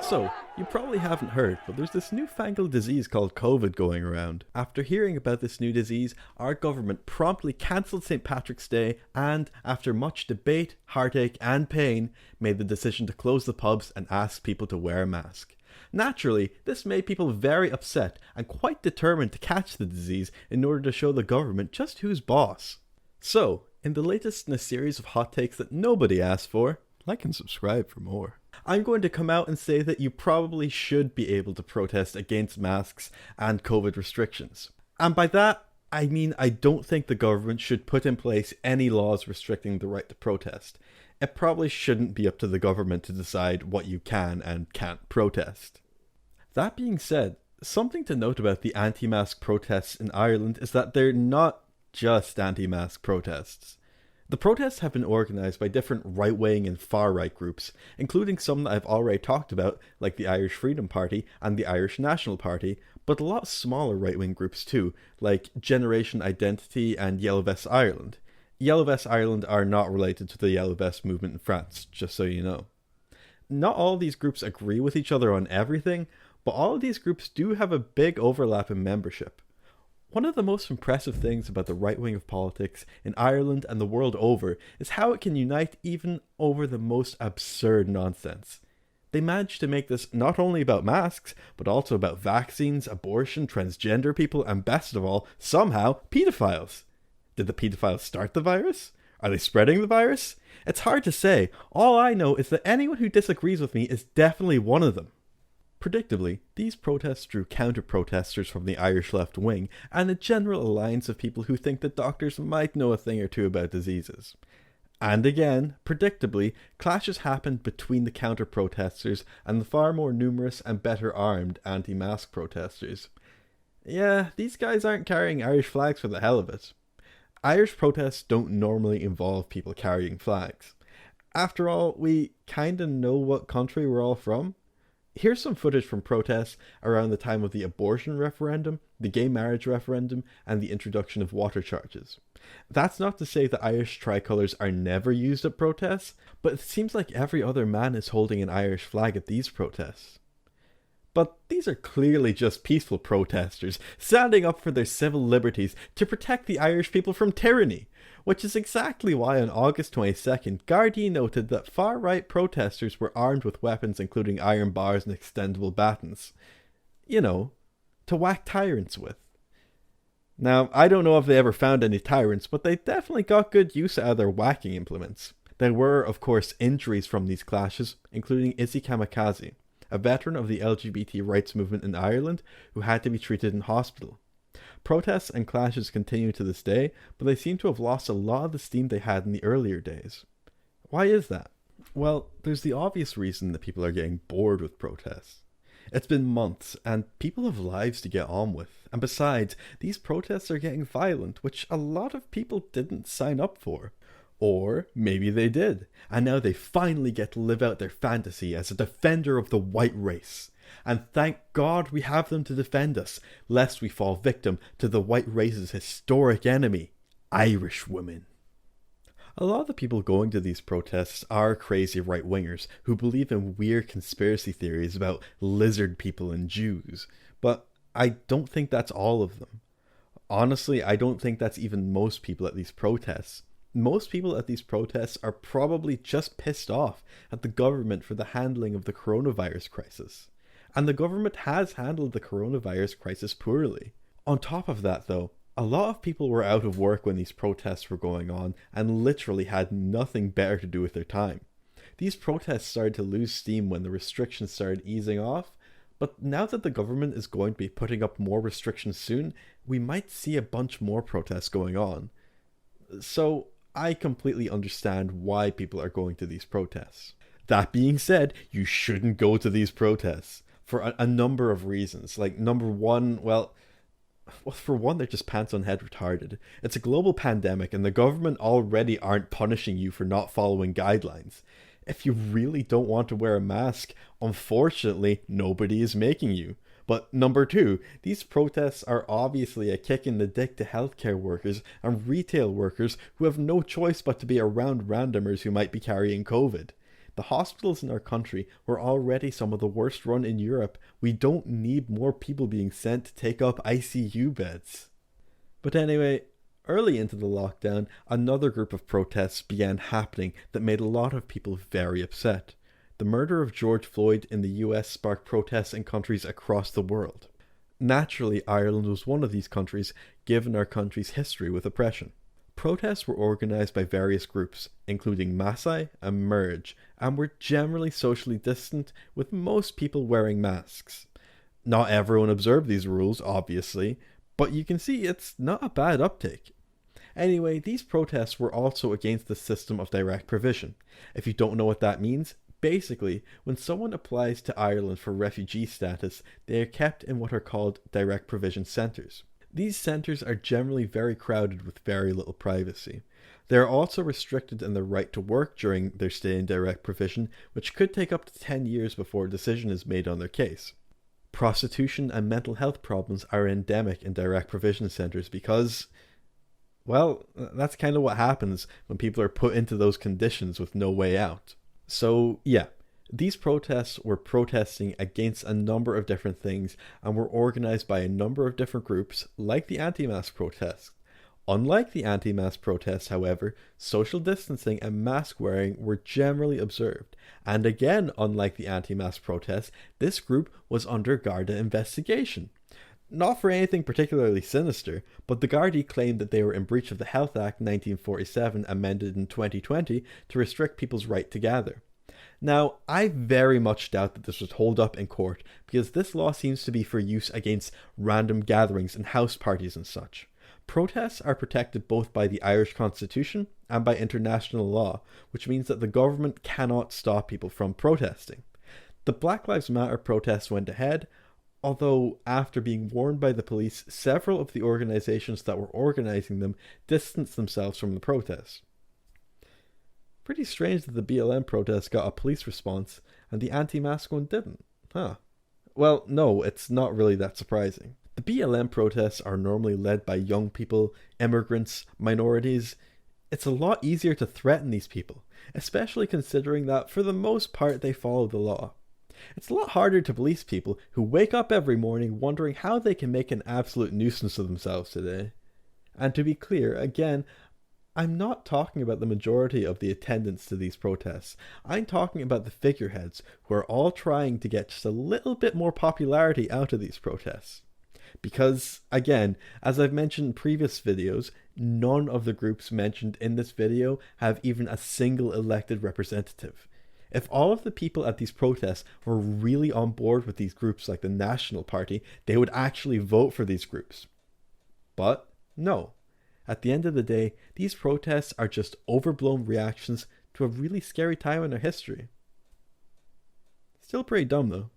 So, you probably haven't heard, but there's this newfangled disease called COVID going around. After hearing about this new disease, our government promptly cancelled St. Patrick's Day and, after much debate, heartache, and pain, made the decision to close the pubs and ask people to wear a mask. Naturally, this made people very upset and quite determined to catch the disease in order to show the government just who's boss. So, in the latest in a series of hot takes that nobody asked for, like and subscribe for more, I'm going to come out and say that you probably should be able to protest against masks and COVID restrictions. And by that, I mean I don't think the government should put in place any laws restricting the right to protest. It probably shouldn't be up to the government to decide what you can and can't protest. That being said, something to note about the anti-mask protests in Ireland is that they're not just anti-mask protests. The protests have been organised by different right-wing and far-right groups, including some that I've already talked about, like the Irish Freedom Party and the Irish National Party, but a lot smaller right-wing groups too, like Generation Identity and Yellow Vest Ireland. Yellow Vest Ireland are not related to the Yellow Vest movement in France, just so you know. Not all of these groups agree with each other on everything, but all of these groups do have a big overlap in membership. One of the most impressive things about the right wing of politics in Ireland and the world over is how it can unite even over the most absurd nonsense. They managed to make this not only about masks, but also about vaccines, abortion, transgender people, and best of all, somehow, pedophiles. Did the pedophiles start the virus? Are they spreading the virus? It's hard to say. All I know is that anyone who disagrees with me is definitely one of them. Predictably, these protests drew counter-protesters from the Irish left wing and a general alliance of people who think that doctors might know a thing or two about diseases. And again, predictably, clashes happened between the counter-protesters and the far more numerous and better armed anti-mask protesters. Yeah, these guys aren't carrying Irish flags for the hell of it. Irish protests don't normally involve people carrying flags. After all, we kinda know what country we're all from. Here's some footage from protests around the time of the abortion referendum, the gay marriage referendum, and the introduction of water charges. That's not to say that Irish tricolours are never used at protests, but it seems like every other man is holding an Irish flag at these protests. But these are clearly just peaceful protesters, standing up for their civil liberties to protect the Irish people from tyranny, which is exactly why on August 22nd, Gardaí noted that far-right protesters were armed with weapons including iron bars and extendable batons. You know, to whack tyrants with. Now, I don't know if they ever found any tyrants, but they definitely got good use out of their whacking implements. There were, of course, injuries from these clashes, including Izzy Kamikaze, a veteran of the LGBT rights movement in Ireland who had to be treated in hospital. Protests and clashes continue to this day, but they seem to have lost a lot of the steam they had in the earlier days. Why is that? Well, there's the obvious reason that people are getting bored with protests. It's been months, and people have lives to get on with. And besides, these protests are getting violent, which a lot of people didn't sign up for. Or maybe they did, and now they finally get to live out their fantasy as a defender of the white race. And thank God we have them to defend us, lest we fall victim to the white race's historic enemy, Irish women. A lot of the people going to these protests are crazy right-wingers who believe in weird conspiracy theories about lizard people and Jews, but I don't think that's all of them. Honestly, I don't think that's even most people at these protests. Most people at these protests are probably just pissed off at the government for the handling of the coronavirus crisis. And the government has handled the coronavirus crisis poorly. On top of that though, a lot of people were out of work when these protests were going on and literally had nothing better to do with their time. These protests started to lose steam when the restrictions started easing off, but now that the government is going to be putting up more restrictions soon, we might see a bunch more protests going on. So I completely understand why people are going to these protests. That being said, you shouldn't go to these protests for a number of reasons. Like, number one, well, for one, they're just pants on head retarded. It's a global pandemic and the government already aren't punishing you for not following guidelines. If you really don't want to wear a mask, unfortunately, nobody is making you. But number two, these protests are obviously a kick in the dick to healthcare workers and retail workers who have no choice but to be around randomers who might be carrying COVID. The hospitals in our country were already some of the worst run in Europe. We don't need more people being sent to take up ICU beds. But anyway, early into the lockdown, another group of protests began happening that made a lot of people very upset. The murder of George Floyd in the US sparked protests in countries across the world. Naturally, Ireland was one of these countries, given our country's history with oppression. Protests were organised by various groups, including Maasai and Merge, and were generally socially distant, with most people wearing masks. Not everyone observed these rules, obviously, but you can see it's not a bad uptake. Anyway, these protests were also against the system of direct provision. If you don't know what that means, basically, when someone applies to Ireland for refugee status, they are kept in what are called direct provision centres. These centres are generally very crowded with very little privacy. They are also restricted in their right to work during their stay in direct provision, which could take up to 10 years before a decision is made on their case. Prostitution and mental health problems are endemic in direct provision centres because, well, that's kind of what happens when people are put into those conditions with no way out. So, yeah. These protests were protesting against a number of different things and were organised by a number of different groups, like the anti-mask protests. Unlike the anti-mask protests, however, social distancing and mask wearing were generally observed. And again, unlike the anti-mask protests, this group was under Garda investigation. Not for anything particularly sinister, but the Gardaí claimed that they were in breach of the Health Act 1947, amended in 2020, to restrict people's right to gather. Now, I very much doubt that this would hold up in court, because this law seems to be for use against random gatherings and house parties and such. Protests are protected both by the Irish Constitution and by international law, which means that the government cannot stop people from protesting. The Black Lives Matter protests went ahead, although after being warned by the police, several of the organisations that were organising them distanced themselves from the protests. Pretty strange that the BLM protest got a police response and the anti-mask one didn't, huh? Well, no, it's not really that surprising. The BLM protests are normally led by young people, immigrants, minorities. It's a lot easier to threaten these people, especially considering that for the most part they follow the law. It's a lot harder to police people who wake up every morning wondering how they can make an absolute nuisance of themselves today. And to be clear, again, I'm not talking about the majority of the attendants to these protests. I'm talking about the figureheads who are all trying to get just a little bit more popularity out of these protests. Because, again, as I've mentioned in previous videos, none of the groups mentioned in this video have even a single elected representative. If all of the people at these protests were really on board with these groups like the National Party, they would actually vote for these groups. But no. At the end of the day, these protests are just overblown reactions to a really scary time in our history. Still pretty dumb though.